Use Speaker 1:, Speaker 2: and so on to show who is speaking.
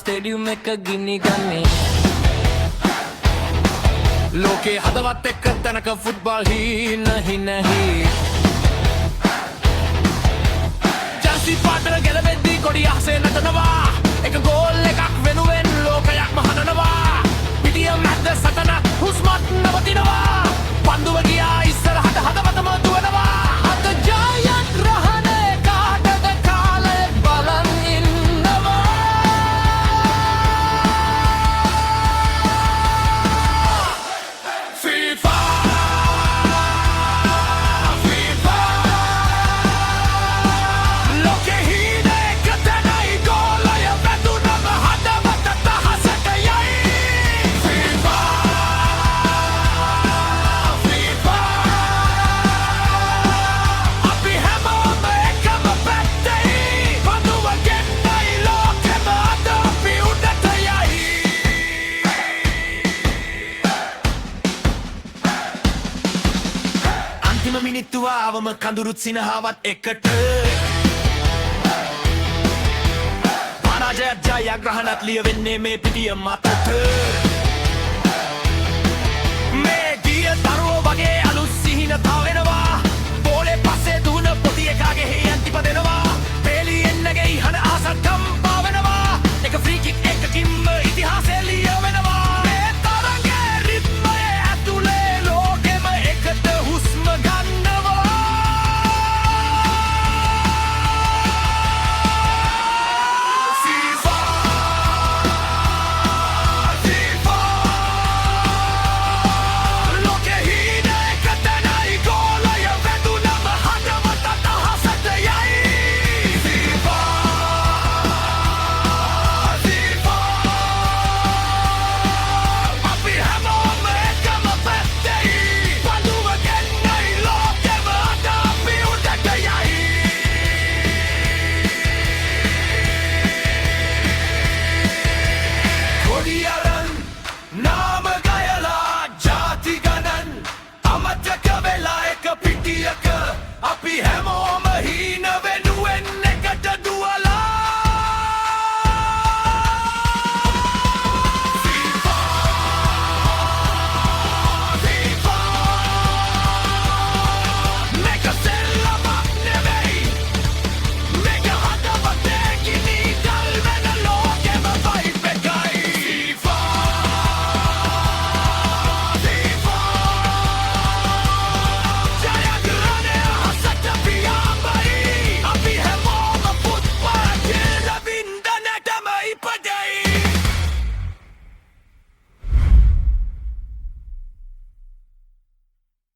Speaker 1: stadium එක ගිනි ගන්නේ
Speaker 2: ලෝකේ හදවත් එක්ක තැනක ෆුට්බෝල් හිනහි ජර්සි පාටර ගැලවෙද්දී කොඩිය අහසේ නටනවා එක ගෝල් එකක් වෙනුවෙන් ලෝකයක්ම හදනවා පිටිය මැද්ද සටන හුස්මත් නවතිනවා පන්දුව ගියා ඉස්සරහට හදවතම දුවනවා අද ජයග්‍රහණය කාටද කාලය බලන් ඉන්නවා FIFA ලෝකෙ හින එක තැනයි ගෝලය වැදුනම හදවත තහසට යයි FIFA අපි හැමෝම එකම පැත්තේ පඳුව ගෙන්නයි ලෝකෙම අද අපි උඩට යයි අන්තිම මිනිත්තුව ආවම කඳුරුත් සිනහාවත් එකට පරාජයත් ජයග්‍රහණත් ලියවෙන්නේ මේ පිටිය මතට